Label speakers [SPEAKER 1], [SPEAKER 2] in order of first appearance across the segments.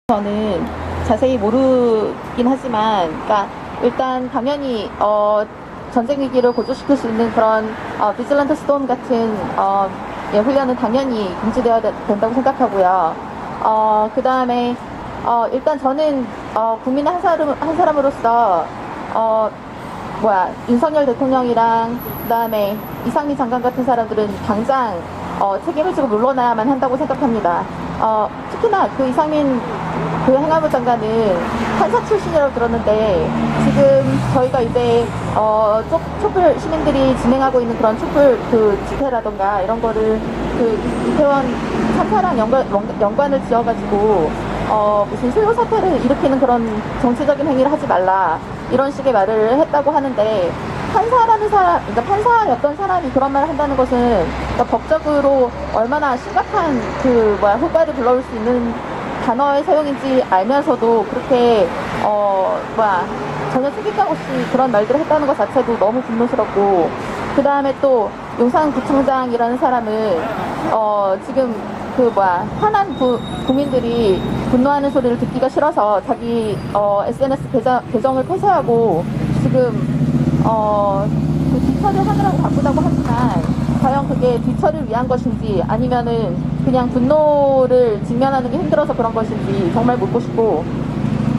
[SPEAKER 1] 저는 자세히 모르긴 하지만, 그러니까 일단 당연히 전쟁 위기를 고조시킬 수 있는 그런 비질런트 스톰 같은 훈련은 당연히 금지되어야 된다고 생각하고요. 그 다음에 일단 저는 국민의 한 사람으로서 윤석열 대통령이랑 그 다음에 이상민 장관 같은 사람들은 당장 책임을 지고 물러나야만 한다고 생각합니다. 특히나 그 이상민 그 행안부 장관은 판사 출신이라고 들었는데, 지금 저희가 이제 촛불 시민들이 진행하고 있는 그런 촛불 그 집회라던가 이런 거를 그 이태원 참사랑 연관을 지어가지고 무슨 소요 사태를 일으키는 그런 정치적인 행위를 하지 말라, 이런 식의 말을 했다고 하는데, 그러니까 판사였던 사람이 그런 말을 한다는 것은, 그러니까 법적으로 얼마나 심각한 효과를 불러올 수 있는 단어의 사용인지 알면서도 그렇게 전혀 책임감 없이 그런 말들을 했다는 것 자체도 너무 분노스럽고, 그 다음에 또 용산구청장이라는 사람은 지금 화난 국민들이 분노하는 소리를 듣기가 싫어서 자기 SNS 계정을 폐쇄하고 지금 그 뒤처리를 하느라고 바쁘다고 하지만, 과연 그게 뒤처리를 위한 것인지 아니면은 그냥 분노를 직면하는 게 힘들어서 그런 것인지 정말 묻고 싶고,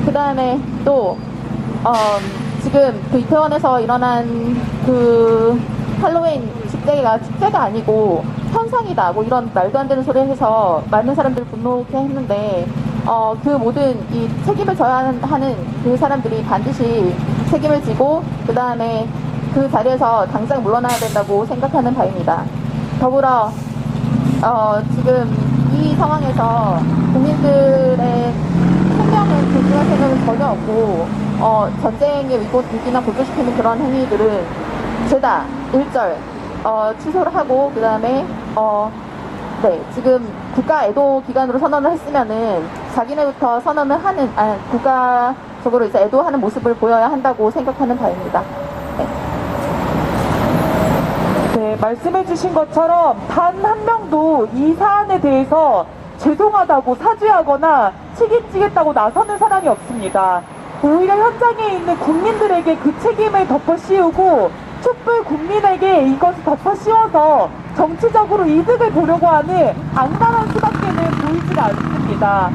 [SPEAKER 1] 그 다음에 또 지금 그 이태원에서 일어난 그 할로윈 축제가 아니고 현상이다, 뭐 이런 말도 안 되는 소리를 해서 많은 사람들을 분노케 했는데, 그 모든 이 책임을 져야 하는 그 사람들이 반드시 책임을 지고 그 다음에 그 자리에서 당장 물러나야 된다고 생각하는 바입니다. 더불어 지금 이 상황에서 국민들의 생명은, 존중할 생명은 전혀 없고 전쟁의 위기나 고조시키는 그런 행위들은 죄다 일절 취소를 하고, 그 다음에 지금 국가 애도 기간으로 선언을 했으면은 자기네부터 선언을 하는, 국가적으로 이제 애도하는 모습을 보여야 한다고 생각하는 바입니다.
[SPEAKER 2] 네, 말씀해주신 것처럼 단 한 명도 이 사안에 대해서 죄송하다고 사죄하거나 책임지겠다고 나서는 사람이 없습니다. 오히려 현장에 있는 국민들에게 그 책임을 덮어씌우고 촛불 국민에게 이것을 덮어씌워서 정치적으로 이득을 보려고 하는 악랄한 수밖에는 보이지가 않습니다.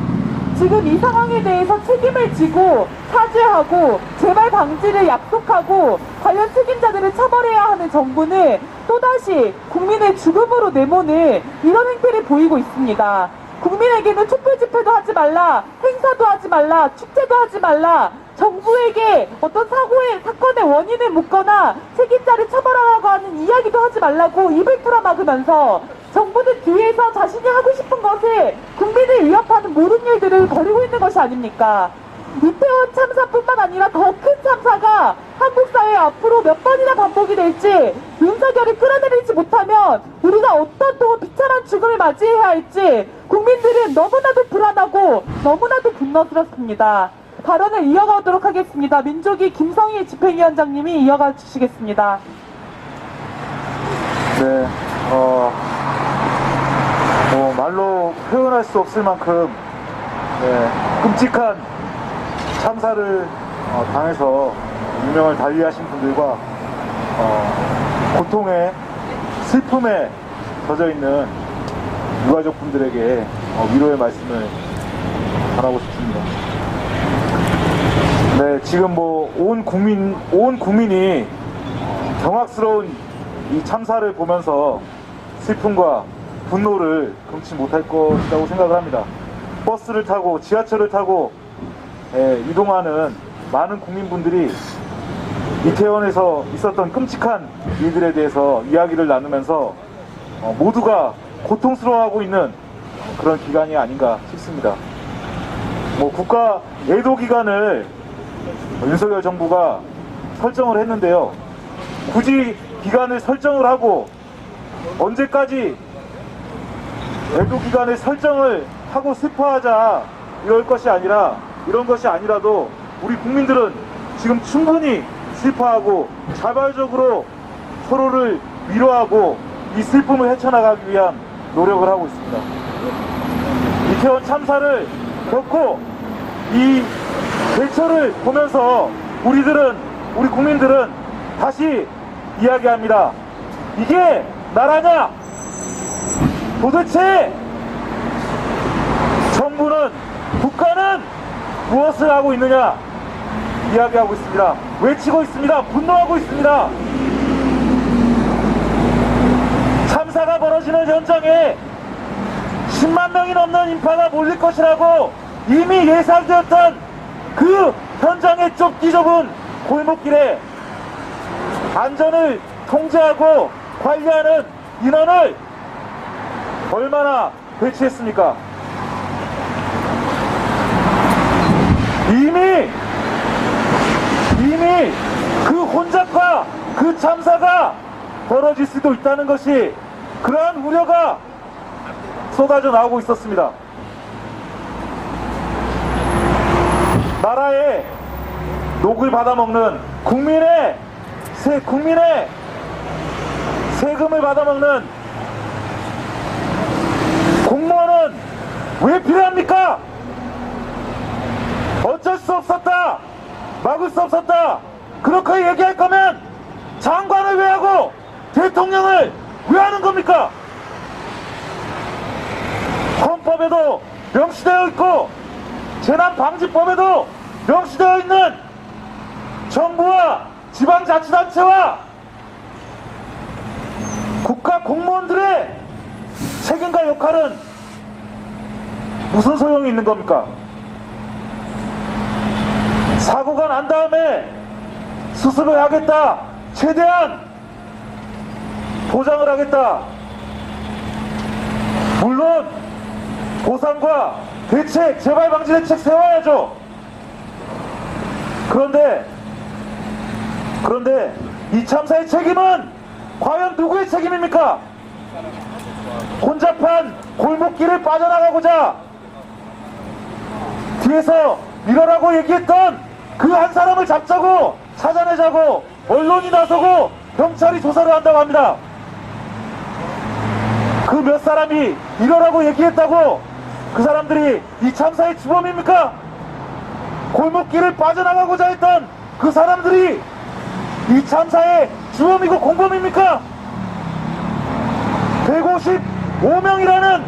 [SPEAKER 2] 지금 이 상황에 대해서 책임을 지고 사죄하고 재발 방지를 약속하고 관련 책임자들을 처벌해야 하는 정부는 또다시 국민의 죽음으로 내모는 이런 행태를 보이고 있습니다. 국민에게는 촛불 집회도 하지 말라, 행사도 하지 말라, 축제도 하지 말라, 정부에게 어떤 사건의 원인을 묻거나 책임자를 처벌하라고 하는 이야기도 하지 말라고 입을 틀어막으면서, 정부는 뒤에서 자신이 하고 싶은 것을 국민을 위협하는 모든 일들을 벌이고 있는 것이 아닙니까? 이태원 참사뿐만 아니라 더 큰 참사가 한국 사회 앞으로 몇 번이나 반복이 될지, 윤석열이 끌어내리지 못하면 우리가 어떤 또 비참한 죽음을 맞이해야 할지 국민들은 너무나도 불안하고 너무나도 분노스럽습니다. 발언을 이어가도록 하겠습니다. 민족이 김성희 집행위원장님이 이어가 주시겠습니다.
[SPEAKER 3] 네, 말로 표현할 수 없을 만큼 끔찍한 참사를 당해서 유명을 달리하신 분들과 고통에 슬픔에 젖어 있는 유가족 분들에게 위로의 말씀을 전하고 싶습니다. 네, 지금 온 국민이 경악스러운 이 참사를 보면서 슬픔과 분노를 금치 못할 것이라고 생각을 합니다. 버스를 타고 지하철을 타고 이동하는 많은 국민분들이 이태원에서 있었던 끔찍한 일들에 대해서 이야기를 나누면서 모두가 고통스러워하고 있는 그런 기간이 아닌가 싶습니다. 국가 애도 기간을 윤석열 정부가 설정을 했는데요. 굳이 기간을 설정을 하고 언제까지 애도 기간을 설정을 하고 슬퍼하자 이런 것이 아니라도 우리 국민들은 지금 충분히 슬퍼하고 자발적으로 서로를 위로하고 이 슬픔을 헤쳐나가기 위한 노력을 하고 있습니다. 이태원 참사를 결코 이 대처를 보면서 우리 국민들은 다시 이야기합니다. 이게 나라냐? 도대체 정부는, 국가는 무엇을 하고 있느냐? 이야기하고 있습니다. 외치고 있습니다. 분노하고 있습니다. 참사가 벌어지는 현장에 10만 명이 넘는 인파가 몰릴 것이라고 이미 예상되었던 그 현장의 좁기 좁은 골목길에 안전을 통제하고 관리하는 인원을 얼마나 배치했습니까? 이미 그 혼잡과 그 참사가 벌어질 수도 있다는 것이, 그러한 우려가 쏟아져 나오고 있었습니다. 나라의 녹을 받아먹는 국민의 세금을 받아먹는 공무원은 왜 필요합니까? 어쩔 수 없었다, 막을 수 없었다, 그렇게 얘기할 거면 장관을 왜 하고 대통령을 왜 하는 겁니까? 헌법에도 명시되어 있고 재난방지법에도 명시되어 있는 정부와 지방자치단체와 국가 공무원들의 책임과 역할은 무슨 소용이 있는 겁니까? 사고가 난 다음에 수습을 하겠다, 최대한 보장을 하겠다, 물론 보상과 대책, 재발 방지 대책 세워야죠. 그런데 이 참사의 책임은 과연 누구의 책임입니까? 혼잡한 골목길을 빠져나가고자 뒤에서 밀어라고 얘기했던 그 한 사람을 잡자고, 찾아내자고 언론이 나서고 경찰이 조사를 한다고 합니다. 그 몇 사람이 이러라고 얘기했다고 그 사람들이 이 참사의 주범입니까? 골목길을 빠져나가고자 했던 그 사람들이 이 참사의 주범이고 공범입니까? 155명이라는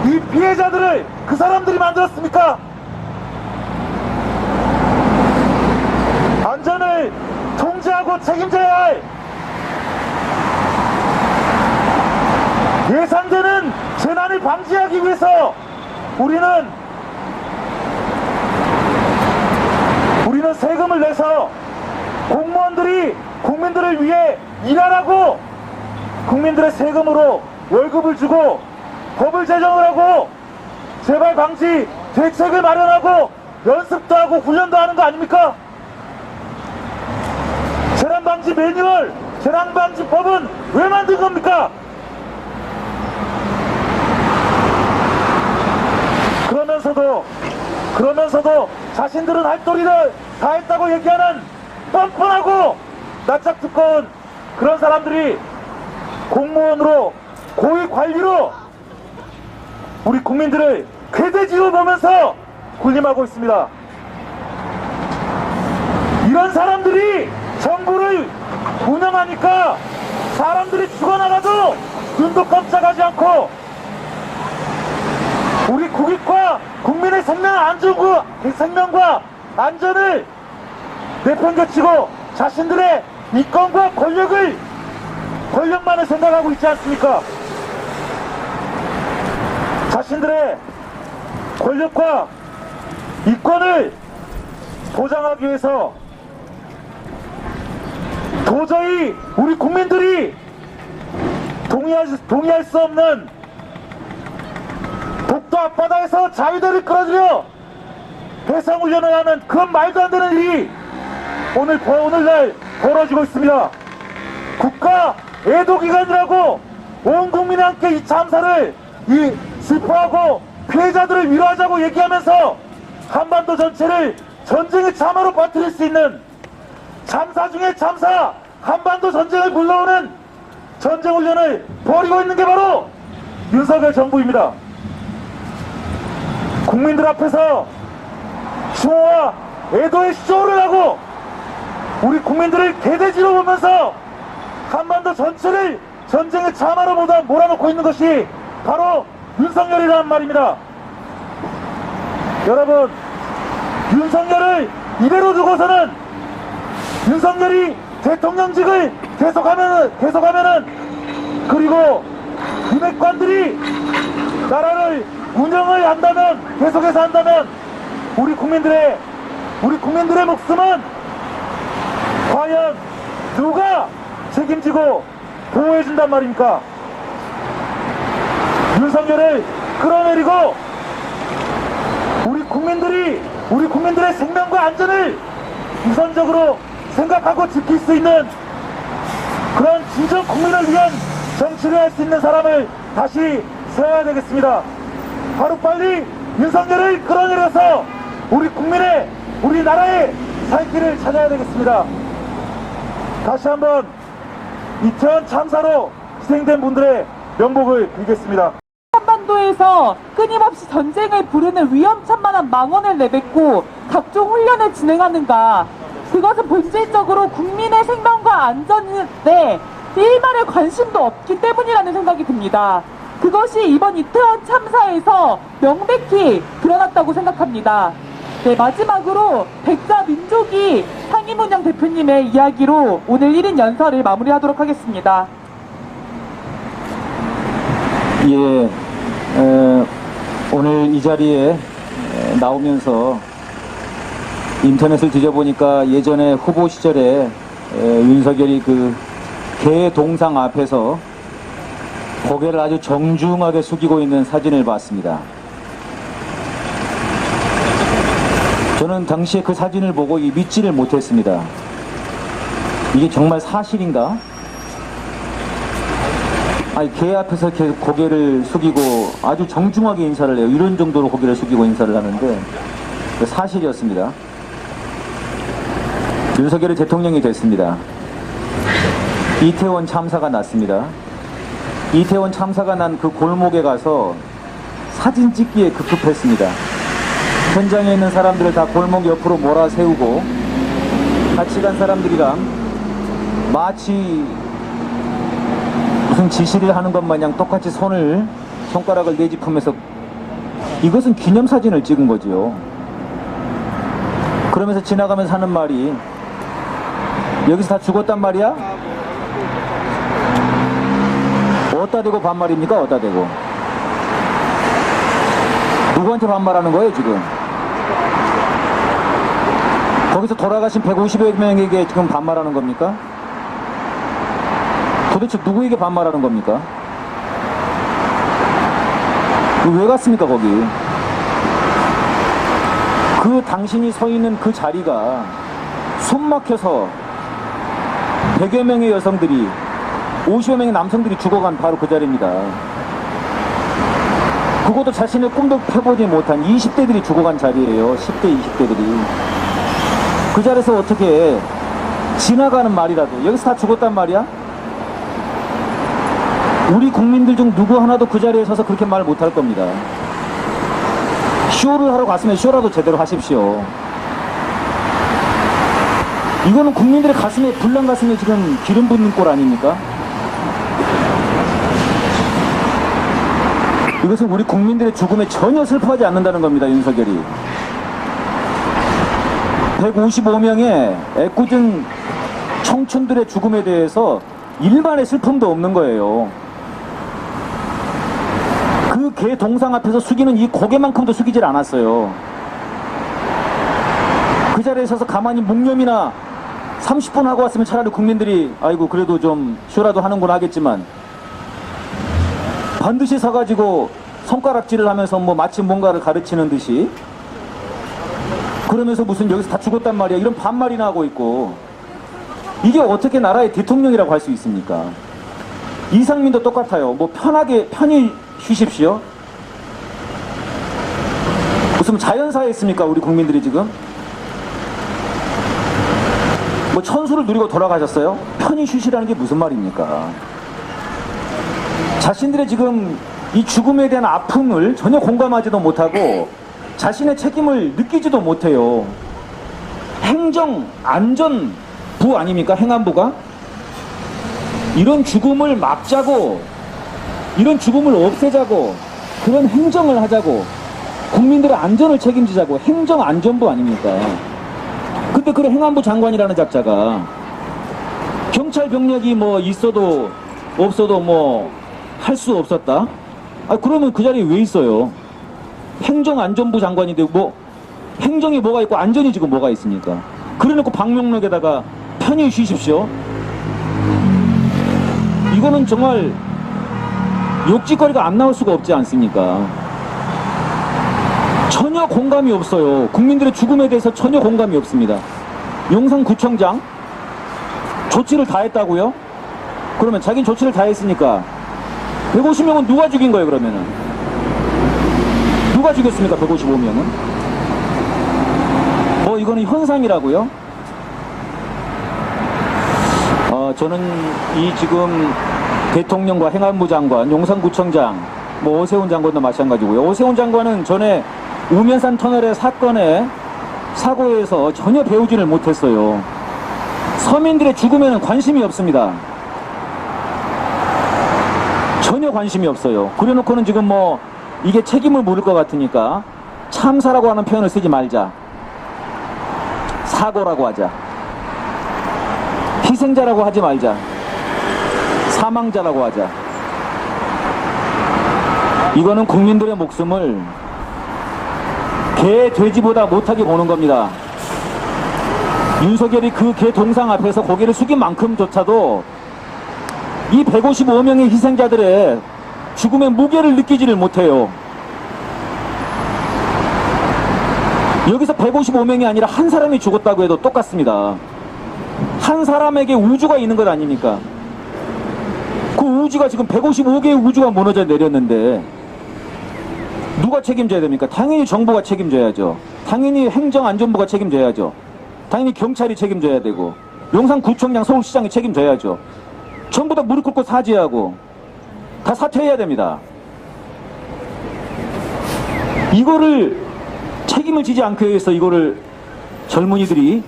[SPEAKER 3] 이 피해자들을 그 사람들이 만들었습니까? 안전을 통제하고 책임져야 할 예상되는 재난을 방지하기 위해서 우리는 세금을 내서 공무원들이 국민들을 위해 일하라고 국민들의 세금으로 월급을 주고 법을 제정을 하고 재발 방지 대책을 마련하고 연습도 하고 훈련도 하는 거 아닙니까? 재난방지 매뉴얼, 재난방지법은 왜 만든 겁니까? 그러면서도 자신들은 할 도리를 다 했다고 얘기하는 뻔뻔하고 낯짝 두꺼운 그런 사람들이 공무원으로, 고위 관리로 우리 국민들을 괴대지로 보면서 군림하고 있습니다. 이런 사람들이 정부를 운영하니까 사람들이 죽어나가도 눈도 깜짝하지 않고 우리 국익과 국민의 생명과 안전을 내팽개치고 자신들의 이권과 권력만을 생각하고 있지 않습니까? 자신들의 권력과 이권을 보장하기 위해서 도저히 우리 국민들이 동의할 수 없는 독도 앞바다에서 자위대를 끌어들여 해상훈련을 하는 그런 말도 안 되는 일이 오늘날 벌어지고 있습니다. 국가 애도기간이라고 온 국민이 함께 이 참사를 슬퍼하고 피해자들을 위로하자고 얘기하면서 한반도 전체를 전쟁의 참화로 빠뜨릴 수 있는 참사 중에 참사, 한반도 전쟁을 불러오는 전쟁훈련을 벌이고 있는 게 바로 윤석열 정부입니다. 국민들 앞에서 추모와 애도의 쇼를 하고 우리 국민들을 개돼지로 보면서 한반도 전체를 전쟁의 자마로 몰아넣고 있는 것이 바로 윤석열이라는 말입니다. 여러분, 윤석열을 이대로 두고서는 윤석열이 대통령직을 계속하면은 그리고 윤핵관들이 나라를 운영을 한다면, 계속해서 한다면 우리 국민들의 목숨은 과연 누가 책임지고 보호해준단 말입니까? 윤석열을 끌어내리고 우리 국민들의 생명과 안전을 우선적으로 생각하고 지킬 수 있는 그런 진정 국민을 위한 정치를 할 수 있는 사람을 다시 세워야 되겠습니다. 하루빨리 윤석열을 끌어내려서 우리 나라의 살 길을 찾아야 되겠습니다. 다시 한번 이태원 참사로 희생된 분들의 명복을 빌겠습니다.
[SPEAKER 2] 한반도에서 끊임없이 전쟁을 부르는 위험천만한 망언을 내뱉고 각종 훈련을 진행하는가? 그것은 본질적으로 국민의 생명과 안전에 일말의 관심도 없기 때문이라는 생각이 듭니다. 그것이 이번 이태원 참사에서 명백히 드러났다고 생각합니다. 네, 마지막으로 백자 민족이 상임운영 대표님의 이야기로 오늘 1인 연설을 마무리하도록 하겠습니다.
[SPEAKER 4] 예, 오늘 이 자리에 나오면서 인터넷을 뒤져보니까 예전에 후보 시절에 윤석열이 그 개 동상 앞에서 고개를 아주 정중하게 숙이고 있는 사진을 봤습니다. 저는 당시에 그 사진을 보고 믿지를 못했습니다. 이게 정말 사실인가? 아니, 개 앞에서 이렇게 고개를 숙이고 아주 정중하게 인사를 해요. 이런 정도로 고개를 숙이고 인사를 하는데 사실이었습니다. 윤석열이 대통령이 됐습니다. 이태원 참사가 났습니다. 이태원 참사가 난 그 골목에 가서 사진 찍기에 급급했습니다. 현장에 있는 사람들을 다 골목 옆으로 몰아세우고 같이 간 사람들이랑 마치 무슨 지시를 하는 것 마냥 똑같이 손가락을 내짚으면서 이것은 기념사진을 찍은 거지요. 그러면서 지나가면서 하는 말이 여기서 다 죽었단 말이야? 어디다 대고 반말입니까? 어디다 대고? 누구한테 반말하는 거예요 지금? 거기서 돌아가신 150여 명에게 지금 반말하는 겁니까? 도대체 누구에게 반말하는 겁니까? 왜 갔습니까 거기? 그 당신이 서 있는 그 자리가 숨 막혀서 100여 명의 여성들이 50여 명의 남성들이 죽어간 바로 그 자리입니다. 그것도 자신의 꿈도 펴보지 못한 20대들이 죽어간 자리예요. 10대, 20대들이. 그 자리에서 어떻게 지나가는 말이라도 여기서 다 죽었단 말이야? 우리 국민들 중 누구 하나도 그 자리에 서서 그렇게 말 못할 겁니다. 쇼를 하러 갔으면 쇼라도 제대로 하십시오. 이거는 국민들의 가슴에, 불난 가슴에 지금 기름 붓는 꼴 아닙니까? 이것은 우리 국민들의 죽음에 전혀 슬퍼하지 않는다는 겁니다, 윤석열이. 155명의 애꿎은 청춘들의 죽음에 대해서 일만의 슬픔도 없는 거예요. 그 개 동상 앞에서 숙이는 이 고개만큼도 숙이질 않았어요. 그 자리에 서서 가만히 묵념이나 30분 하고 왔으면 차라리 국민들이 아이고 그래도 좀 쇼라도 하는구나 하겠지만 반드시 서가지고 손가락질을 하면서 뭐 마치 뭔가를 가르치는 듯이 그러면서 무슨 여기서 다 죽었단 말이야 이런 반말이나 하고 있고 이게 어떻게 나라의 대통령이라고 할 수 있습니까? 이상민도 똑같아요. 뭐 편히 쉬십시오. 무슨 자연사에 있습니까 우리 국민들이 지금? 뭐 천수를 누리고 돌아가셨어요? 편히 쉬시라는 게 무슨 말입니까? 자신들의 지금 이 죽음에 대한 아픔을 전혀 공감하지도 못하고 자신의 책임을 느끼지도 못해요. 행정안전부 아닙니까? 행안부가? 이런 죽음을 막자고, 이런 죽음을 없애자고, 그런 행정을 하자고, 국민들의 안전을 책임지자고 행정안전부 아닙니까? 근데 그런 행안부 장관이라는 작자가 경찰 병력이 뭐 있어도 없어도 뭐 할 수 없었다? 아, 그러면 그 자리에 왜 있어요? 행정안전부 장관인데 뭐 행정이 뭐가 있고 안전이 지금 뭐가 있습니까? 그래놓고 방명록에다가 편히 쉬십시오. 이거는 정말 욕짓거리가 안 나올 수가 없지 않습니까? 전혀 공감이 없어요. 국민들의 죽음에 대해서 전혀 공감이 없습니다. 용산구청장 조치를 다 했다고요? 그러면 자기는 조치를 다 했으니까 150명은 누가 죽인 거예요? 그러면은 누가 죽였습니까? 155명은? 뭐 이거는 현상이라고요? 저는 이 지금 대통령과 행안부 장관, 용산구청장, 뭐 오세훈 장관도 마찬가지고요. 오세훈 장관은 전에 우면산 터널의 사건에 사고에서 전혀 배우지를 못했어요. 서민들의 죽음에는 관심이 없습니다. 전혀 관심이 없어요. 그래놓고는 지금 뭐 이게 책임을 물을 것 같으니까 참사라고 하는 표현을 쓰지 말자. 사고라고 하자. 희생자라고 하지 말자. 사망자라고 하자. 이거는 국민들의 목숨을 개, 돼지보다 못하게 보는 겁니다. 윤석열이 그 개 동상 앞에서 고개를 숙인 만큼조차도 이 155명의 희생자들의 죽음의 무게를 느끼지를 못해요. 여기서 155명이 아니라 한 사람이 죽었다고 해도 똑같습니다. 한 사람에게 우주가 있는 것 아닙니까? 그 우주가 지금 155개의 우주가 무너져 내렸는데 누가 책임져야 됩니까? 당연히 정부가 책임져야죠. 당연히 행정안전부가 책임져야죠. 당연히 경찰이 책임져야 되고 용산구청장, 서울시장이 책임져야죠. 전부 다 무릎 꿇고 사죄하고 다 사퇴해야 됩니다. 이거를 책임을 지지 않기 위해서 이거를 젊은이들이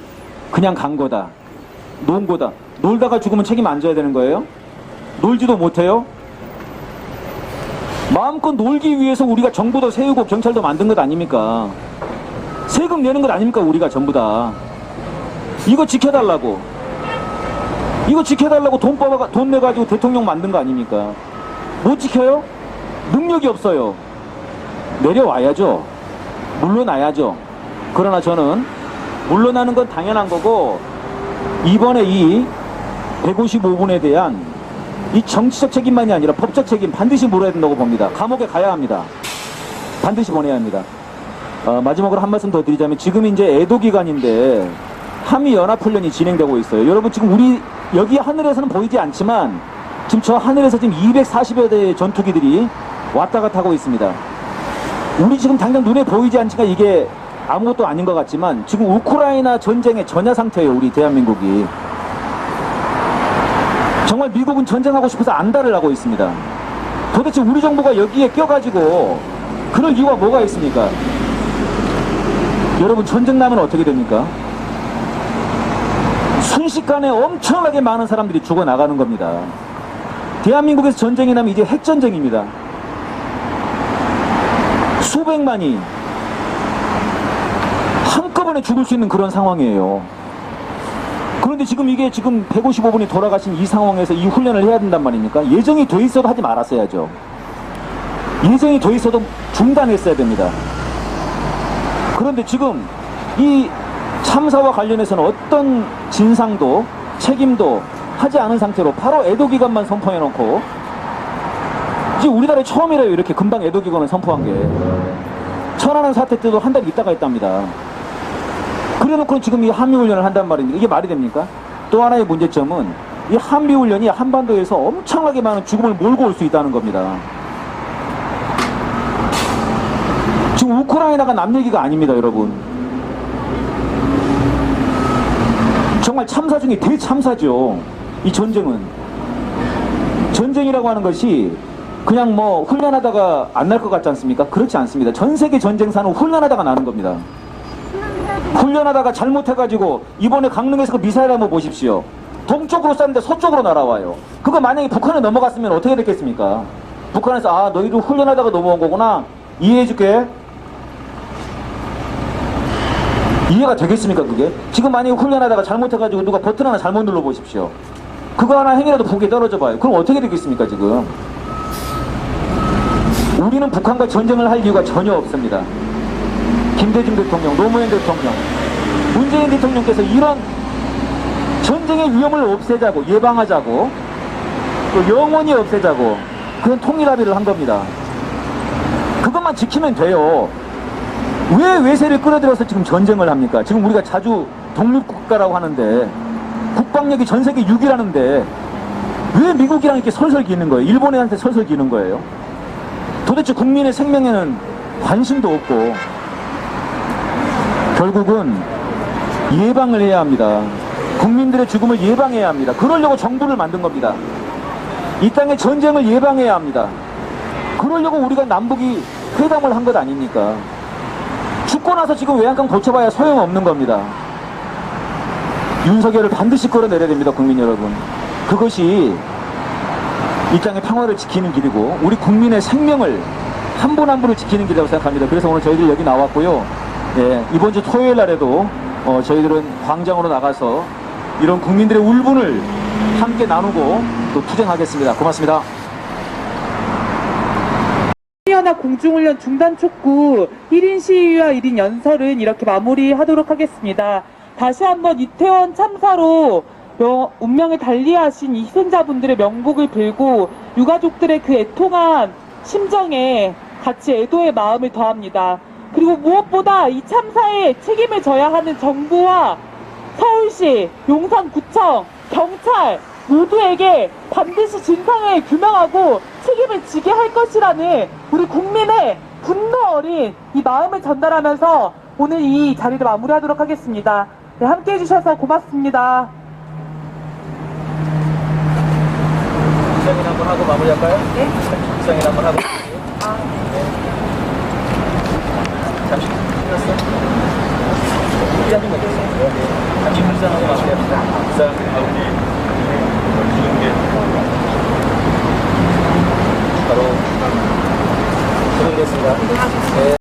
[SPEAKER 4] 그냥 간 거다, 논 거다. 놀다가 죽으면 책임 안 져야 되는 거예요? 놀지도 못해요? 마음껏 놀기 위해서 우리가 정부도 세우고 경찰도 만든 것 아닙니까? 세금 내는 것 아닙니까? 우리가 전부 다 이거 지켜달라고, 이거 지켜달라고 돈 내가지고 대통령 만든 거 아닙니까? 못 지켜요? 능력이 없어요. 내려와야죠. 물러나야죠. 그러나 저는 물러나는 건 당연한 거고, 이번에 이 155분에 대한 이 정치적 책임만이 아니라 법적 책임 반드시 물어야 된다고 봅니다. 감옥에 가야 합니다. 반드시 보내야 합니다. 마지막으로 한 말씀 더 드리자면, 지금 이제 애도 기간인데 한미연합훈련이 진행되고 있어요. 여러분, 지금 우리 여기 하늘에서는 보이지 않지만 지금 저 하늘에서 지금 240여 대의 전투기들이 왔다 갔다 하고 있습니다. 우리 지금 당장 눈에 보이지 않지만 이게 아무것도 아닌 것 같지만 지금 우크라이나 전쟁의 전야 상태예요. 우리 대한민국이. 정말 미국은 전쟁하고 싶어서 안달을 하고 있습니다. 도대체 우리 정부가 여기에 껴가지고 그럴 이유가 뭐가 있습니까? 여러분, 전쟁 나면 어떻게 됩니까? 순식간에 엄청나게 많은 사람들이 죽어나가는 겁니다. 대한민국에서 전쟁이 나면 이제 핵전쟁입니다. 수백만이 한꺼번에 죽을 수 있는 그런 상황이에요. 그런데 지금 이게 지금 155분이 돌아가신 이 상황에서 이 훈련을 해야 된단 말입니까? 예정이 돼 있어도 하지 말았어야죠. 예정이 돼 있어도 중단했어야 됩니다. 그런데 지금 이 참사와 관련해서는 어떤 진상도 책임도 하지 않은 상태로 바로 애도기간만 선포해놓고, 이제 우리나라에 처음이래요. 이렇게 금방 애도기간을 선포한 게. 천안함 사태 때도 한 달 있다가 했답니다. 그래놓고 지금 이 한미훈련을 한단 말입니다. 이게 말이 됩니까? 또 하나의 문제점은 이 한미훈련이 한반도에서 엄청나게 많은 죽음을 몰고 올 수 있다는 겁니다. 지금 우크라이나가 남 얘기가 아닙니다, 여러분. 정말 참사 중에 대참사죠. 이 전쟁은. 전쟁이라고 하는 것이 그냥 뭐 훈련하다가 안 날 것 같지 않습니까? 그렇지 않습니다. 전 세계 전쟁사는 훈련하다가 나는 겁니다. 훈련하다가 잘못해가지고 이번에 강릉에서 그 미사일 한번 보십시오. 동쪽으로 쐈는데 서쪽으로 날아와요. 그거 만약에 북한에 넘어갔으면 어떻게 됐겠습니까? 북한에서 아 너희들 훈련하다가 넘어온 거구나 이해해줄게. 이해가 되겠습니까 그게? 지금 만약에 훈련하다가 잘못해가지고 누가 버튼 하나 잘못 눌러 보십시오. 그거 하나 행이라도 북에 떨어져 봐요. 그럼 어떻게 되겠습니까 지금? 우리는 북한과 전쟁을 할 이유가 전혀 없습니다. 김대중 대통령, 노무현 대통령, 문재인 대통령께서 이런 전쟁의 위험을 없애자고, 예방하자고, 또 영원히 없애자고 그런 통일합의를 한 겁니다. 그것만 지키면 돼요. 왜 외세를 끌어들여서 지금 전쟁을 합니까? 지금 우리가 자주 독립국가라고 하는데 국방력이 전 세계 6위라는데 왜 미국이랑 이렇게 설설 기는 거예요? 일본애한테 설설 기는 거예요? 도대체 국민의 생명에는 관심도 없고 결국은 예방을 해야 합니다. 국민들의 죽음을 예방해야 합니다. 그러려고 정부를 만든 겁니다. 이 땅의 전쟁을 예방해야 합니다. 그러려고 우리가 남북이 회담을 한 것 아닙니까? 죽고 나서 지금 외양간 고쳐봐야 소용없는 겁니다. 윤석열을 반드시 끌어내려야 됩니다. 국민 여러분. 그것이 이 땅의 평화를 지키는 길이고 우리 국민의 생명을 한 분 한 분을 지키는 길이라고 생각합니다. 그래서 오늘 저희들 여기 나왔고요. 예, 이번 주 토요일 날에도 저희들은 광장으로 나가서 이런 국민들의 울분을 함께 나누고 또 투쟁하겠습니다. 고맙습니다.
[SPEAKER 2] 연합 공중훈련 중단 촉구 1인 시위와 1인 연설은 이렇게 마무리하도록 하겠습니다. 다시 한번 이태원 참사로 운명을 달리하신 이 희생자분들의 명복을 빌고 유가족들의 그 애통한 심정에 같이 애도의 마음을 더합니다. 그리고 무엇보다 이 참사에 책임을 져야 하는 정부와 서울시, 용산구청, 경찰 모두에게 반드시 진상을 규명하고 책임을 지게 할 것이라는 우리 국민의 분노 어린 이 마음을 전달하면서 오늘 이 자리를 마무리하도록 하겠습니다. 네, 함께 해주셔서 고맙습니다.
[SPEAKER 4] 기상인 한번 하고 마무리할까요? 네. 기상인 한번 하고. 네. 잠시 끝났어요? 기상인 어땠어요? 네. 잠시 불쌍하고 마무리합시다. 불쌍. 바로 고생했습니다. 네.